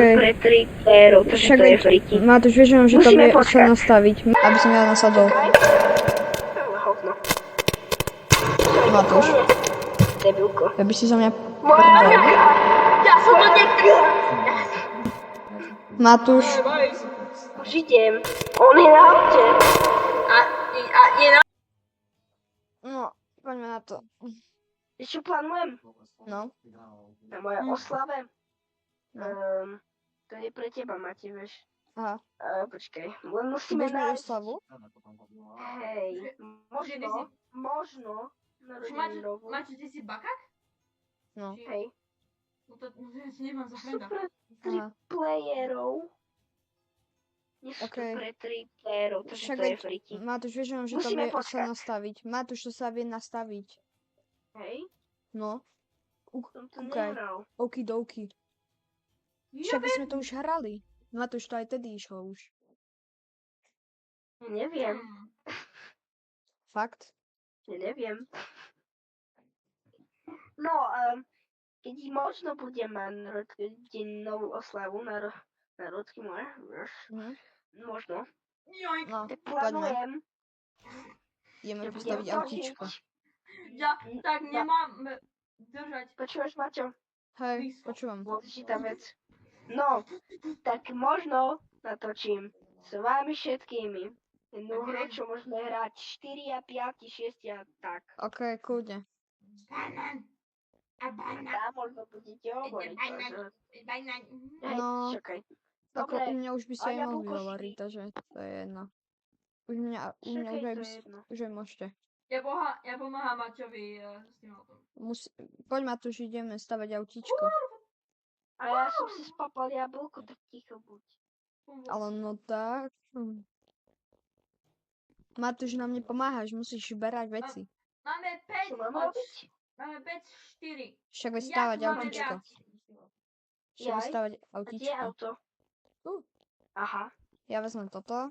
Okej. pre 3 playerov, takže to je friki. Matúš, vieš, že Musíme to sa počkať. nastaviť, aby som ja nasadol. Čakaj. Hovno. Matúš, Debilko. ja by si za mňa Moja prdel. noga! Ja som to nechcel! Matúš, Už idem. On je na aute. A je na... no, poďme na to. Vieš, čo plánujem? No, Na moje oslave. no. To je pre teba, Mati, vieš. Aha, Počkaj, len musíme budeš mať nájsť... oslavu? Hej, možno narodeninovú. Máte, ty si bakák? No, Hej, No to ja ti nemám za frenda. super 3 aha. playerov. Nie sú Okej. to pre 3 playerov, takže Však to je veď, friki. Matúš, vieš, že to Musíme vie sa počkať. nastaviť. Matúš, to sa vie nastaviť. Hej, No, som to okej. nehral. Okidoki. Však sme to už hrali. Matúš, to aj tedy išlo už. Neviem, Fakt? neviem. No, keď možno budem mať novú oslavu narodky moje, vieš, Mhm. možno, Joj, No, tak poďme. plánujem, Ideme že budem postaviť autíčko. ja tak nemám držať. Počúvaš, Maťo? Hej, počúvam. Dôležitá vec. No, tak možno natočím s vami všetkými jednu hru, čo môžeme hrať 4 a 5, 6 a tak. Okej, kľudne. Banán. A banán. Tam možno budete hovoriť. Banán. Banán. Hej, No, čakaj. Ako Dobre, u mňa už by a ste aj mohli jablko hovoriť, takže to je jedno. Už mňa Čakaj, už aj, to je jedno. už aj môžete. Ja pomáham Maťovi s tým autom. Poď Matúš, ideme stavať autíčko. A ja som si spapal jablko, tak ticho buď. Ale no tak. Matúš, nám nepomáhaš, musíš berať veci. Máme Čo 5, mám robiť? Máme 5, 4. Však veď stavať tu máme autíčko. viac. Však veď Jaj. stavať A kde je autíčko. auto? Tu. Aha, Ja vezmem toto.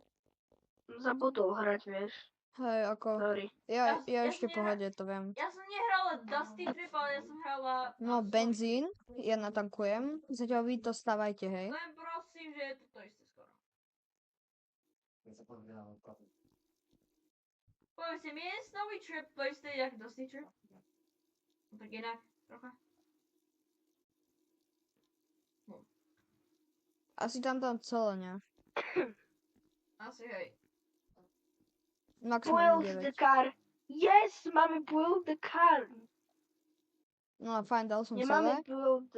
zabudol hrať, vieš. Hej, ako... Sorry. Ja Ja ešte v som pohode, to viem. Ja som nehrala Dusty Trip, ale ja som hrala... No, benzín, ja natankujem. Zatiaľ vy to stavajte, hej. Len prosím, že je to to isté skoro. Povedzte, mi je Snowy Trip to isté jak Dusty Trip? No tak inak, trocha. Asi tam celé, ne? Asi hej. Maximum Build 9. the car. Yes, máme build the car. No fajn, dal som Nemáme celé. build...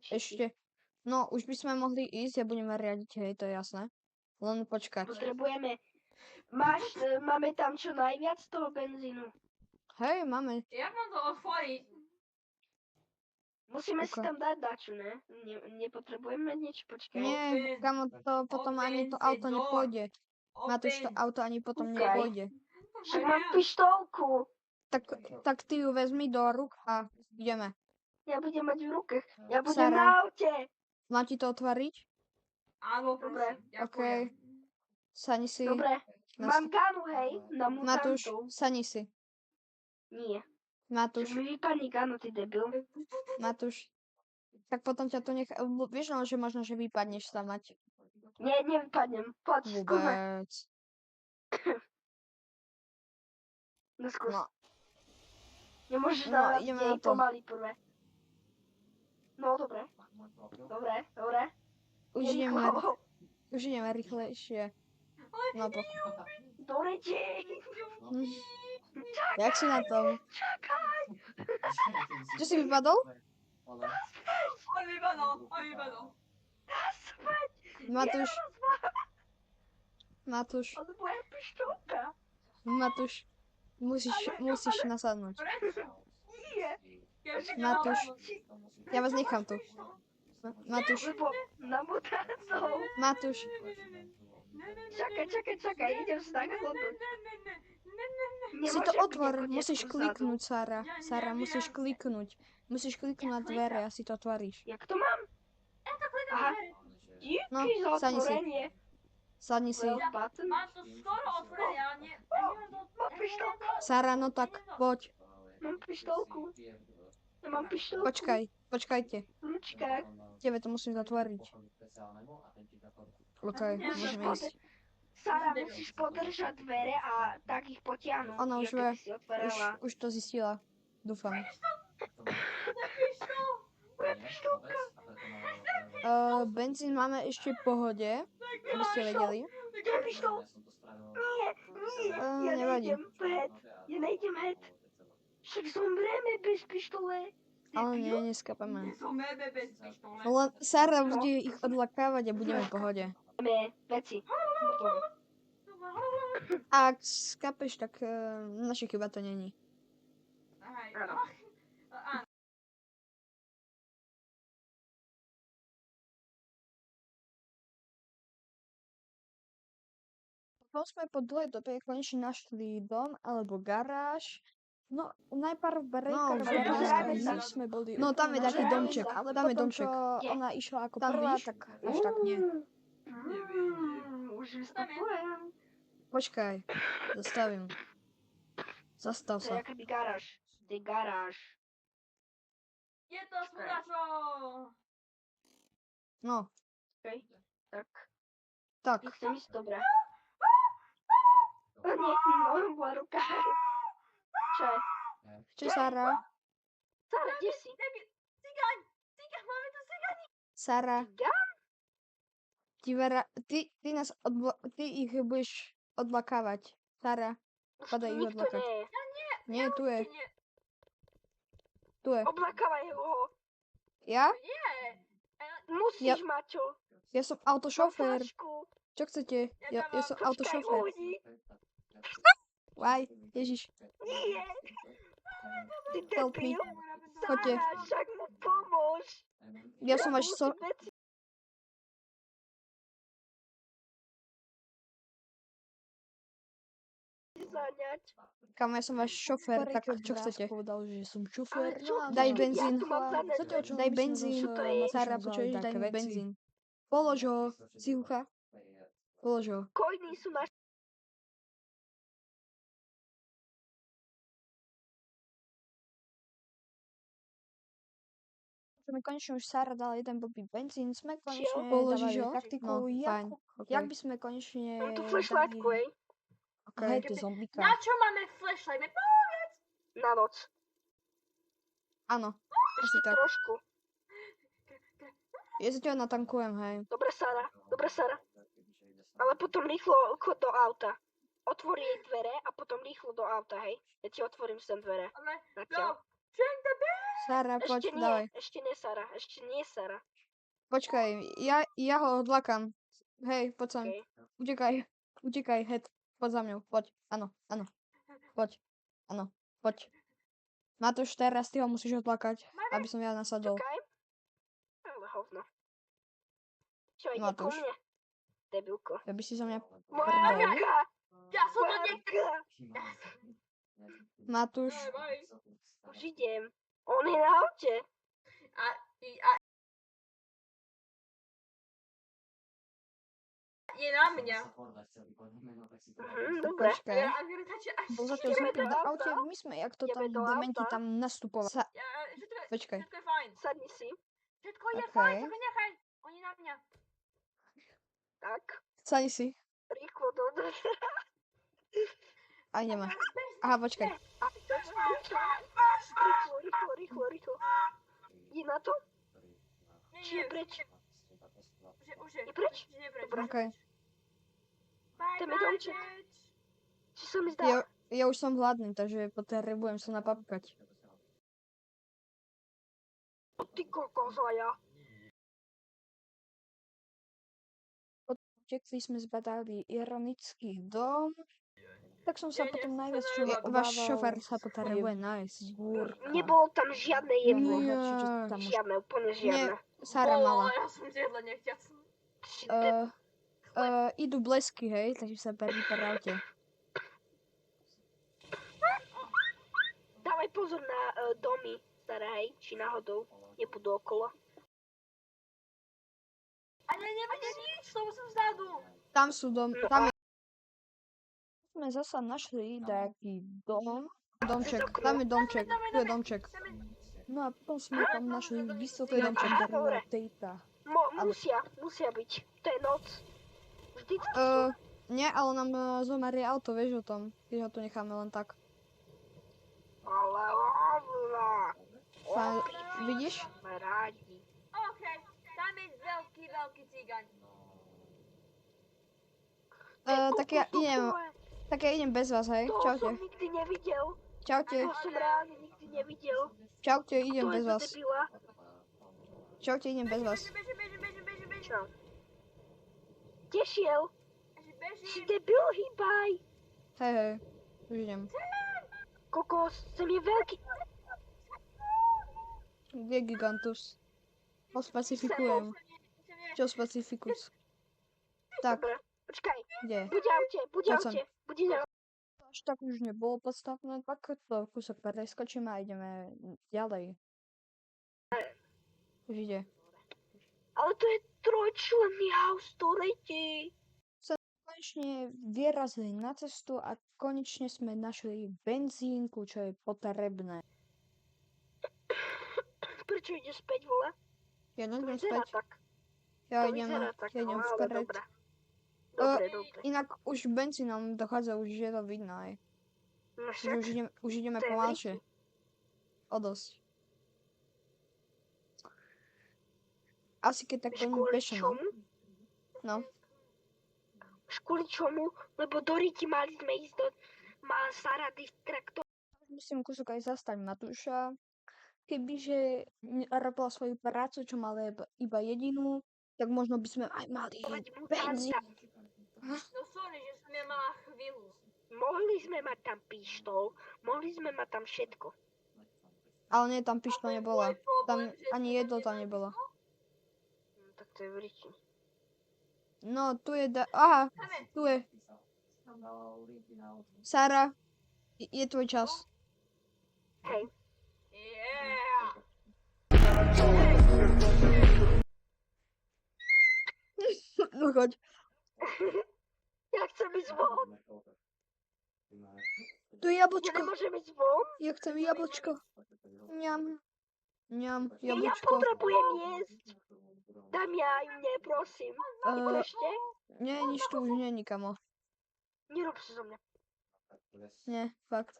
Ešte. No, už by sme mohli ísť, ja budeme riadiť, hej, to je jasné. Len počkať. Potrebujeme... Máme tam čo najviac toho benzínu. Hej, máme. Jak mám to otvoriť? Musíme si Ok. tam dať dačo, ne? Nepotrebujeme niečo, počkaj. Nie, kamo, to potom ani to open the auto door. nepôjde. Matúš, to auto ani potom Okej. nepôjde. Však mám pištolku. Tak ty ju vezmi do rúk a ideme. Ja budem mať v ruke. Ja budem Sara. na aute. Má ti to otvoriť? Áno, Dobre. prosím. Ja Okej. Sani si. Dobre. Mám ganu, hej, na Matúš, mutantov. sani si. Nie. Matúš, Čo mi vypadne ganu, ty debil. Matúš. Tak potom ťa to nechá... Vieš, no, že možno, že vypadneš sa mať. Nie, nevypadnem. Poď, skúsme. Vôbec. No skús. No. Nemôžeš No, dávať ideme jej na to. pomaly prvé. No, dobre. Dobre. Už ideme, Rýchlo. už ideme rýchlejšie. No, Dobre, deň. Jak si na tom? Čakaj. Čo si vypadol? On vypadol. Naspäť. Matúš. Matúš. Ale moja pištolka. Matúš. Musíš nasadnúť. Prečo? Nie. Matúš. Ja vás nechám tu. Matúš. Lebo na mutantov. Matúš. Čakaj. Idem sa tak zlobnúť. Si to otvor. Musíš kliknúť, Sara. Sara, musíš kliknúť. Musíš kliknúť na dvere a si to otvoríš. Jak to mám? Aha. No, Díky za sadni si. otvorenie. Sadni si. Well button. Mám to skoro otvorené, ale nie... Mám pištolku. Sara, no tak poď. Mám pištolku. Ja mám pištolku. Počkaj. Počkajte, Ručka. tebe to musím zatvoriť. OK, Ja môžeme som ísť. Sara, musíš podržať dvere a tak ich potiahnuť. Ona už jak vie. keby si otvorila. Už to zistila. Dúfam. Moja pištolka. Benzín máme ešte v pohode, aby ste vedeli. Moja pištol. Nie, nie, ja nevadí. nejdem het. Ja nejdem het. Však zomrieme bez pištole. Ale nie, neskapeme. Nezomeme bez pištole. Len Sara bude ich odlakávať a budeme v pohode. Máme veci. Potom. Ak skapeš, tak naša chyba to není. Hej, Áno. áno. Potom sme po dlhej dobe konečne našli dom alebo garáž. No, najprv Breaker pozerajme sa. sme boli... No, tam je taký Pozerajme domček. sa. Tam je domček. Kde? Ona išla ako Tam prvá, víš? tak až tak nie. Už vystupujem. Počkaj, zastavím. Zastav To je sa. akoby garáž. To je garáž. Je to smúdačo! No, Okay. Tak. tak. Chcem ísť dobre. O nie, moja ruka. Čo je? Čo, Sara? Sara, kde si? Cigáň! Cigáň, máme tu cigáni! Sara, Ja? ty ich budeš odlakávať. Sara, Už Padaj tu ich nikto odlakať. nie je. nie, tu je, Nie, tu je. Oblakávaj ho. Ja? nie! Musíš, Maťo. Ja som autošofér. Flašku. Čo chcete? Ja som Počkaj, autošofér. uvidí. Why? Ježiš. Nie. Ty Help me. debil. Choďte. Sara, však mu pomôž. Ja som váš musím veci zaňať. Kamo, ja som váš šofér, tak čo chcete? Povedal, že som Ale šofér. čo ty? Daj Ja benzín. tu mám zaňať. Zatiaľ, čo Daj my sme benzín. zase Čo to je? Sara, vzali počuješ, daj také mi veci. benzín. Polož ho, Cihucha. Polož ho. Kojní sú naši. Sme konečne už Sara dala jeden blbý benzín, sme konečne Položíš dávali ho? taktiku, No, fajn. Okay. Jak by sme konečne Mám tu flashlightku, hej. Okay. Hej, ty zombíka. Na čo máme flashlight? Na noc. Áno, asi Ešte tak. trošku. Ja zatiaľ natankujem, hej. Dobre, Sara. Dobre, Sara. Ale potom rýchlo chod do auta. Otvor jej dvere a potom rýchlo do auta, hej. Ja ti otvorím sem dvere. Ale, Zatiaľ. no, drink the beer! Sara, poď, Ešte nie, dávaj. ešte nie, Sara. Ešte nie, Sara. Počkaj, ja ho odlakám. Hej, poď sem. Okay. Utekaj, head. Poď za mňou, poď. Áno, áno. Poď, áno, poď. Matúš, teraz ty ho musíš odlakať, aby som ja nasadol. Čakaj. Ale hovno. Čo, ide ku Matúš. mne? Debilko. Ja by si za mňa Moja prdol. ruka! Ja som to Moja nechcel! ruka! Matúš, Bye. Už idem. On je na aute. A je na mňa. Dobre. počkaj. Ja, I'm gonna touch it. Bol zatiaľ Ideme zombie do na auta. aute, my sme jak to tam Ideme do dementi auta. tam nastupovali. Ja, Počkaj. všetko je fajn. Sadni si. Všetko je Okej. fajn, tylko nechaj. Oni na mňa. Tak. Stani si. Rýchlo do Aj nemá. Aha, počkaj. Rýchlo. Je na to? Nie, Či je preč? Už je. Je preč? Už je preč. Dobre. Okej. Bye, Ideme bye, domček. bitch. Či sa mi zdá? Ja už som hladný, takže potrebujem sa napapkať. Ty kokozaja. Utekli sme, zbadali ironický dom. Tak som sa Ja potom nechcem najviac veľa váš obával šofér sa svoje potrebuje nájsť. Nebolo tam žiadne jedlo. Nie. Tam už Žiadne, úplne žiadne. Sara Bolo, mala. ja som zjedla nechťac. Si Idú blesky, hej, takže sa pripravte. Dávaj pozor na domy, staré, hej, či náhodou nebudú okolo. Ale nebude nič, lebo som vzadu. Tam sú dom, tam je. Sme zasa našli taký dom. Domček, tam je domček, tu je domček. No a potom sme tam našli vysoký domček Aha, Darila dobre. Tejta. Musia byť. To je noc. Vždycky sú. Nie, ale nám zomerie auto, vieš o tom, keď ho tu necháme len tak. Ale Vidíš? Sme rádi. OK, tam je veľký cigaň. Tak ja idem bez vás, hej. To Čaute. som nikdy nevidel. Čaute. To som reálne nikdy nevidel. Čaute, idem To je bez za vás. debila. Čaute, idem bez vás. Beži. Čo? Kde šiel? Beži. Si debil, hýbaj. Hej, už idem. Kokos, sem je veľký. Kde je Gigantus? Ho specifikujem. Čo specifikus? Tak, Dobre, počkaj. kde? Buď aute. Poď sem. Buď na... Až tak už nebolo podstatné, tak to kúsok preskočíme a ideme ďalej. Už ide. Ale to je trojčlenný house, to letí. Konečne vyrazili na cestu a konečne sme našli benzínku, čo je potrebné. Prečo ide späť, vole? Ja nejdem Vyzerá späť, tak. ja To idem vyzerá tak, no, ale vpred. dobre. Dobre. Inak už benzín nám dochádza, už je to vidno aj. No Že však, už ideme to je pomalšie. O dosť. Asi keď tak vieš, oni kvôli pešo, no. čomu? No. Kvôli čomu? Lebo do Riti mali sme ísť do... Má Sara distraktor. Musím kúsok aj zastať Matúša. Kebyže robila svoju prácu, čo mala iba jedinú, tak možno by sme aj mali benzín. No sorry, že som ja mala chvíľu. Mohli sme mať tam pištol, mohli sme mať tam všetko. Ale nie, tam pištol nebola. Tvoj problém, Tam že ani sme jedlo tam nemali nebolo. pištol? No, tak to je v Riti. No, tu je... Aha, tu je. Sara, je tvoj čas. Hej. Yeah! No choď. Ja chcem ísť von. Tu je Ja jablčko. nemôžem ísť von. Ja chcem jablčko. Ňam. Ňam, Ja jablčko. potrebujem jesť. Daj mi aj mne, prosím. Ešte? Nie, nič tu už nie, nikamo. Nerob si zo mňa. Nie, fakt.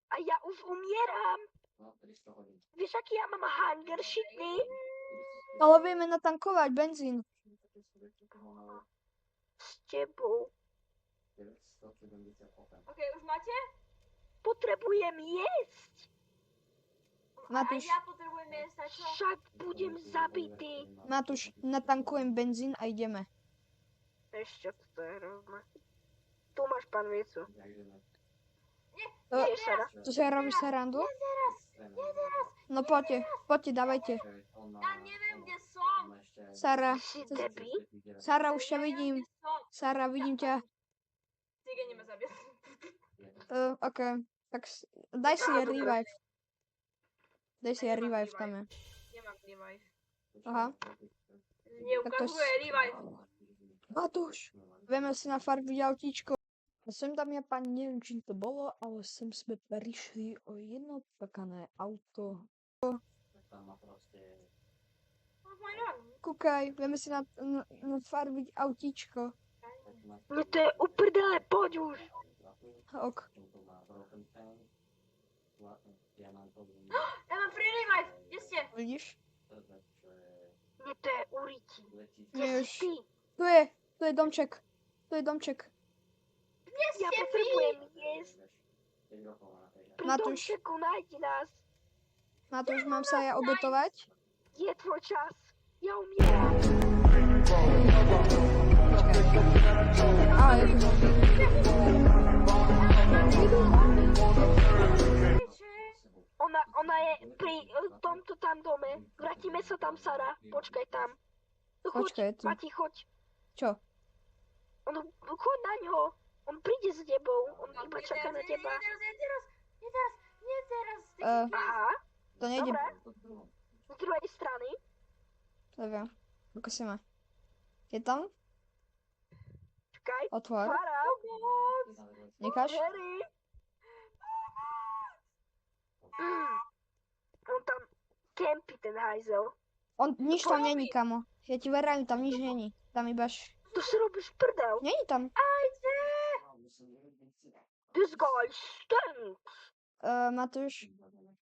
A ja už umieram. Vieš, aký ja mám hunger šitný? Ale vieme natankovať benzín. S tebou. OK, už máte? Potrebujem jesť. Matúš. A ja potrebujem jesť na čo? Však budem zabitý. Matúš, natankujem benzín a ideme. Ešte to je rovné. Tu máš pán Viecu. Uh, Nie, Sara. To sa robíš sarandu? No poďte, dávajte. Ja neviem, kde som. Sara, Si debil? Sara, už ťa vidím. Kde som? Sara, vidím ťa. Cigáni ma zabil. OK. Tak daj si revive. Daj si revive tam je. Nemám revive. Aha. Neukazuje revive. Matúš, vieme si nafarbiť autíčko. A sem tam ja pani, neviem, či to bolo, ale sem sme prišli o jedno pekané auto. Kúkaj, vieme si nafarbiť autíčko. Mne to je uprdele, poď už. Ok. Ja mám free revive. Kde ste? Vidíš? Mne to je uriti. Kde Nie už. si ty? Tu je domček. Tu je domček. Kde ste Ja vy? potrebujem jesť. Pri Matúš. domčeku nájdi nás. Matúš, mám sa ja obetovať? Je tvoj čas. Ja umieram. Á, je to zombie. Ona je pri tomto tam dome. Vrátime sa tam, Sara. Počkaj tam. No Počkaj, choď, tu. Mati, choď. Čo? Choď na ňo. On príde s tebou. On iba čaká na teba. Nie teraz. Aha, To nejde. dobre. Z druhej strany. Neviem. Ako si ma? Je tam? Čakaj. Otvor. Sara. Necháš? Harry. On tam kempí ten hajzel. Nič tam není, kamo. Ja ti verím, tam nič není. Tam ibaž... To si robíš prdel. Není tam. Ajde! This guy stinks. Matúš,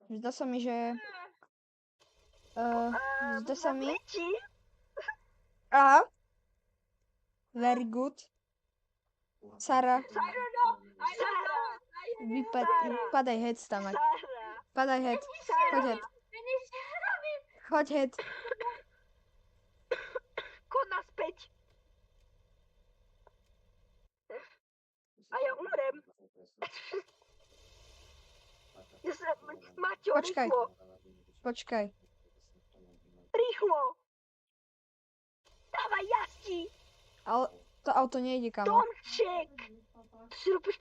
zdá sa mi, že... zdá sa mi... Mlečí? Aha. Very good. Sara, padaj head stamak. Sara. Padaj head. Choď head. Choď head. Chod naspäť. A ja umrem. Maťo, Počkaj. rýchlo. Počkaj. Rýchlo. Dávaj jazdi. Ale to auto nejde, kamo. Tomček. To si robíš,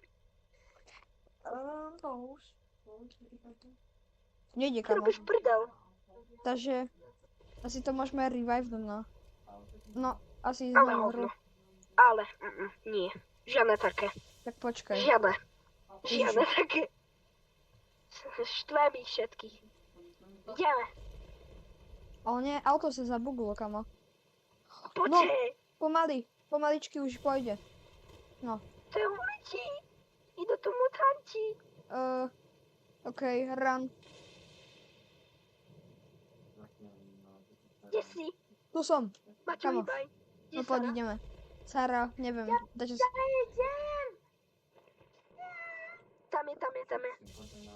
Nejde, si kamo. robíš prdel. Takže... Asi to môžeme revive, no. No, asi Ale znovu hru. hovno. Ale, nie. Žiadne také. Tak počkaj. Žiadne. Žiadne také. Štve mi všetkých. Ideme. Ale nie, auto sa zabuglo, kamo. Poďte. Pomaly. Pomaličky už pôjde. No. To je uličí. Idú tu mutanti. OK, run. Kde si? Tu som. Maťo, Kamo. hýbaj. Kde No Sara? poď, ideme. Sara, neviem. Dačo... idem. Tam je.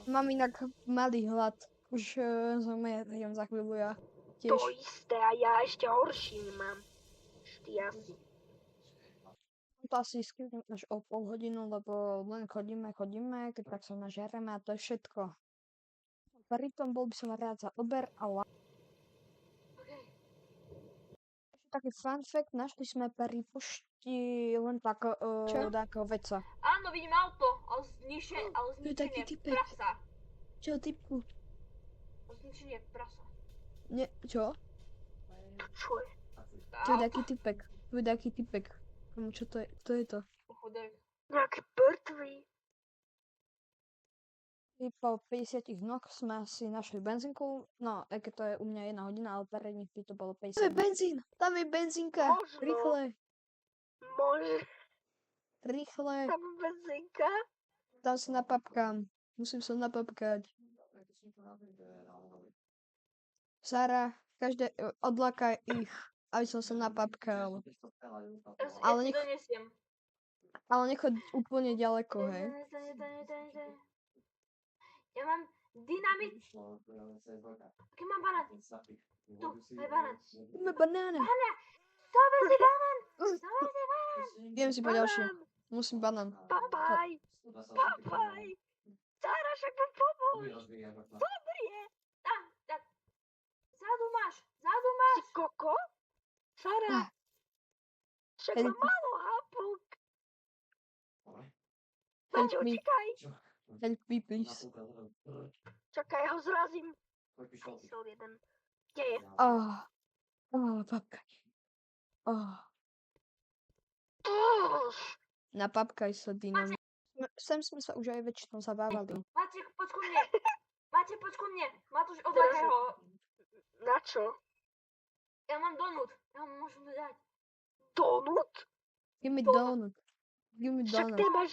Mám inak malý hlad. Už zomriem za chvíľu ja. Tiež. To isté a ja ešte horší mám. Ty asi. To asi skrytím až o pol hodinu, lebo len chodíme, keď tak sa nažereme a to je všetko. Pritom bol by som rád za Uber a taký fun fact, našli sme pri pošti len tak takého veca. Áno, vidím auto, ale zničenie To je taký typek. prasa. Čo typu? Zničenie prasa. Nie, čo? Čo je? To je taký typek. To je taký typek. Čo to je? Kto je to? Chudák. Nejaký mŕtvý. Po 50 dňoch sme si našli benzínku. No, keď to je u mňa 1 hodina, ale pre nich by to bolo 50. Tam je benzín! Tam je benzínka! Možno. Rýchle! Môže. Rýchle! Tam benzinka. Tam sa napapkám. Musím sa napapkať. Sara, odlakaj ich, aby som sa napapkal. Ale Ja si donesiem. Ale nechoď úplne ďaleko, hej. Ja mám dynamit. Aký mám banán? Tu, aj banán. Máme banána. Zober si banán. Zober si banán. Idem si po ďalšie. Musím banán. Papaj. Papaj. Sara, však mám pomôcť. Dobre. Tam. Zadu máš. Si koko? Sara. Však Help mám málo hapok. Help Maťo, me. utíkaj. Help me, please. Čakaj, ja ho zrazím. Chcel jeden. Kde je? Papkaj. Už. Napapkaj sa, Dino. Sem sme sa už aj väčšinou zabávali. Maciek, poď ku mne. Maciek, poď ku mne. Matúš, odlákaj ho. Na čo? Ja mám donut. Ja mu môžem dať. Donut? Give me donut. Give me Však donut. ty máš,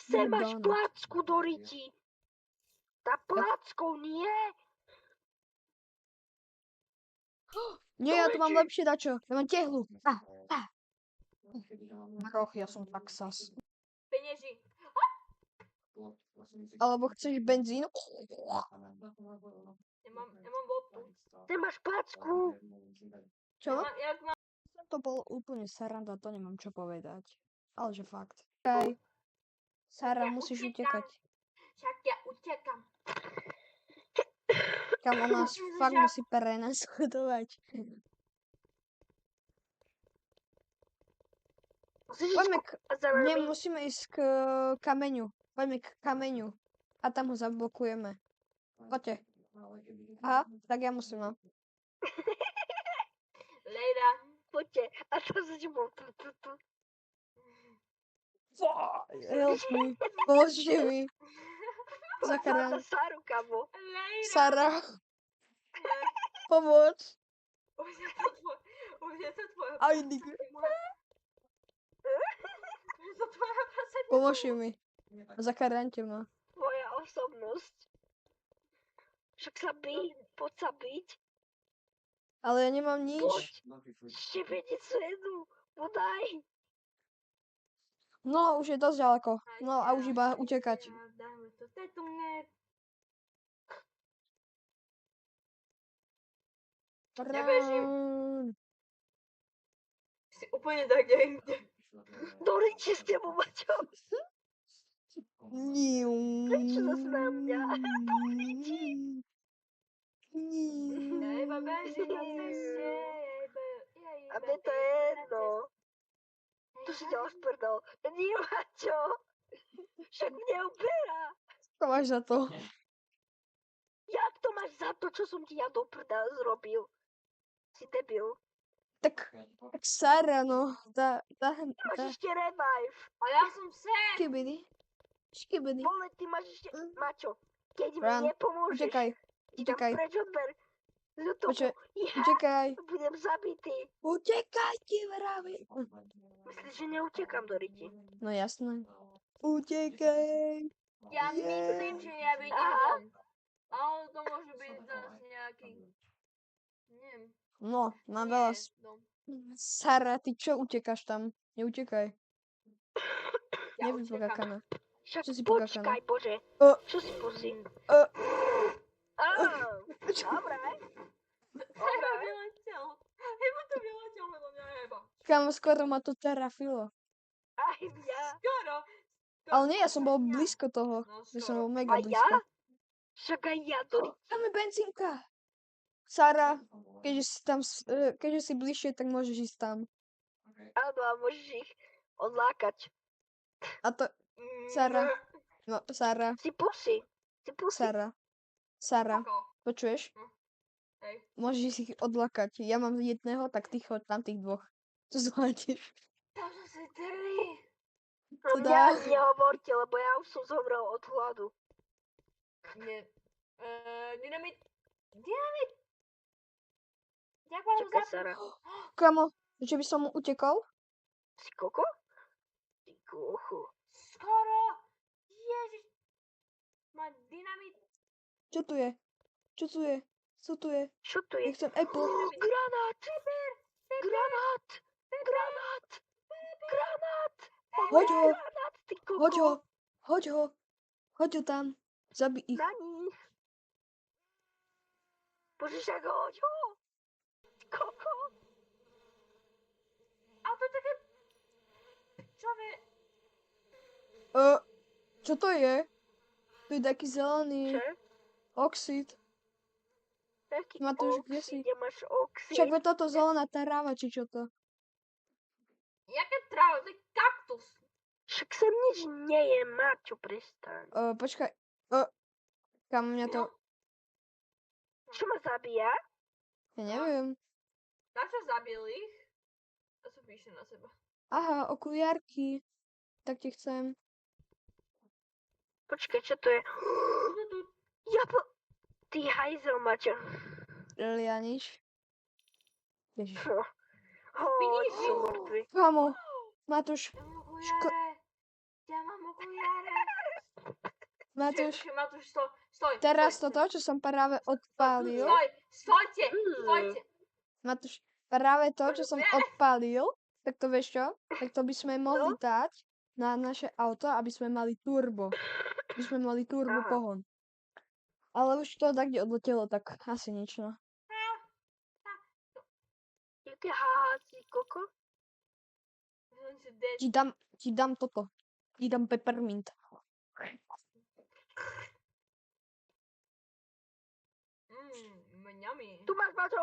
Give me máš donut. placku do ryti. Tá plackou nie. Nie, ja tu mám lepšie dačo. Ja mám tehlu. Roch, ja som tak sas. Penieži. Alebo chceš benzín? Ja mám vodku. Ty máš placku. Čo? Ja mám... To bolo úplne sranda, to nemám čo povedať. Ale že fakt. Hej. Sara, musíš utekať. Však ja utekam. Kam ona fakt musí prenasledovať. Poďme nie, musíme ísť k kameňu. Poďme k kameňu. A tam ho zablokujeme. Poďte. Aha, tak ja musím, no. Lejda. Poďte. A to sa ti bol tu. Help me. Pomôžte mi. Zachrán. Saru, kamo. Lejda. Sara. Pomoc. U mě to tvoje Aj, nigga. Už je to tvoja prasa. Pomôžte mi. Zachránte ma. Tvoja osobnosť. Však sa by, poď sa byť. Ale ja nemám Poď. nič. Ešte vedieť svedu. Podaj. No, už je dosť ďaleko. No a už iba utekať. Dajme to. To je tu mne. Nebežím. Rán. Si úplne tak inde. Doriči s tebou, Maťo. Niu. Prečo zase na mňa? Doriči. Ja iba bežím na ceste. A mne to je jedno. Tu si ďalej prdol. Nie, Maťo. Však mne uberá. Čo máš za to? Jak to máš za to, čo som ti ja do prda zrobil? Si debil. Tak Sara, no. Máš ešte revive. A ja som sem. Škibidi. Vole, ty máš ešte... Maťo, keď mi Rán, nepomôžeš, Utekaj. ti dám utekaj. preč odber z YouTube. Počkaj, Ja Utekaj. budem zabitý. Utekaj, ti vravím. Myslíš, že neutekám do riti? No jasné. Utekaj. Ja myslím, že ja vidím Aha. dom. Ale to môže byť zase nejaký... Neviem. No, mám nie veľa... dom. Sara, ty čo utekáš tam? Neutekaj. Ja Nevypokakaná. Však Čo si počkaj, pokakaná? Bože. O. Čo si pusí? O. Dobre. Heba vyletel. Heba to vyletel, lebo mňa heba. Kam skoro ma to trafilo. Aj mňa. Skoro. Ale nie, ja som bol blízko toho. No Ja som bol skoro. mega A ja? blízko. Však aj ja do riti. Tam je benzínka. Sara, keďže si bližšie, tak môžeš ísť tam. Áno, a môžeš ich odlákať. A to... Sara. No, Sara. Si pusy. Sara. Ako? Počuješ? Hej. Môžeš ich odlakať. Ja mám jedného, tak ty choď tam tých dvoch. To zvládneš. Tam som si trli. No To mňa dá. nehovorte, lebo ja už som zomrel od hladu. Nie. Dynamit. Dynamit. Jak mám Čakaj, zapnúť? Sara. Kamo, že by som mu utekol? Si koko? Ty kocho. Skoro. Ježiš. Má dynamit. Čo tu je? Čo tu je? Co tu je? Čo to je? Nechcem Apple. Granát! Granát! Granát! Granát! Hoď ho. Granát, ty koko! Hoď ho. Hoď ho. Hoď ho tam. Zabij ich. Na nich! Bože, však hoď ho! Ty koko! A to je také... Čové. Čo to je? To je taký zelený Čo? oxid. Taký Matúš, kde si? oxid, kde máš oxid? Však je toto zelená tráva, či čo to? Jaké tráva? To je kaktus. Však sem nič nie je, Maťo, prestaň. Počkaj. Kam mňa to... Čo ma zabíja? Ja neviem. Na čo zabil ich? Ja sa píše na seba. Aha, okuliarky. Tak ti chcem. Počkaj, čo to je? Ty hajzel, Maťo. Ja nič. Ježiš. Hoď, som mŕtvy. Kamo, Matúš, Ja mám okuliare. Matúš, Matúš, stoj. teraz stoj. toto, čo som práve odpálil. Stojte. Matúš, práve to, čo som odpálil, tak to vieš čo? Tak to by sme mohli dať na naše auto, aby sme mali turbo. Aby sme mali turbo Aha. pohon. Ale už to tak, kde odletelo, tak asi nič, no. Jaké háci, koko? Ti dám toto. Ti dám peppermint. Mňami. Tu máš, Maťo.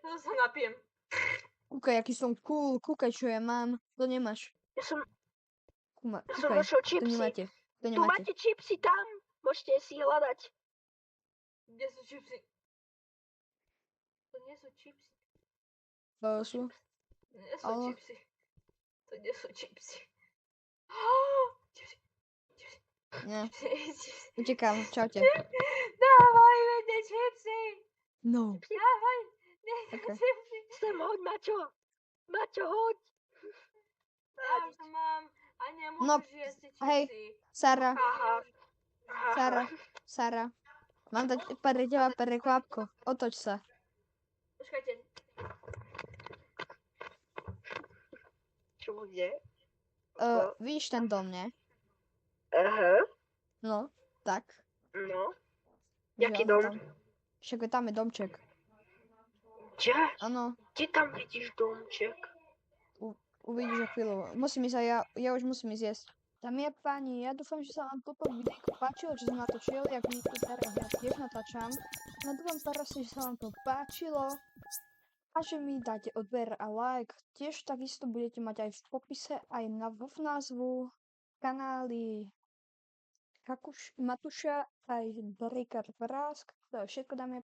To sa napijem. Kúkaj, aký som cool. Kúkaj, čo ja mám. To nemáš. Ja som Kúkaj, našiel to čipsy. nemáte. To Tu nemáte. máte čipsy tam. Môžete si hľadať. Kde sú čipsy? To nie sú čipsy. To sú. Nie sú Ale- čipsy. To nie sú čipsy. Čipsy. Nie, uciekám, čaute. Dávajme tie čipsy! No. Dávaj! Okay. Čipsy! Sem, hoď, Maťo. Maťo, hoď. Ja už to mám a No, nemôžeš jesť tie hej. čipsy. Sara, Aha. Sara. Mám dať pre teba prekvapko. Otoč sa. Počkajte. Čo bude? Vidíš ten dom, nie? Aha. No, tak. No. Že Jaký on dom? tam- Však tam je domček. Čo? Áno, Kde tam vidíš domček? uvidíš o chvíľu. Musím ísť aj ja už musím ísť jesť. Dámy a páni, ja dúfam, že sa vám toto videjko páčilo, že som natočil, jak mi tu teraz ja tiež natáčam. No dúfam proste, že sa vám to páčilo a že mi dáte odber a like. Tiež takisto budete mať aj v popise, aj v názvu kanály Matuša, aj Rikard Vrask. To je všetko, dámy a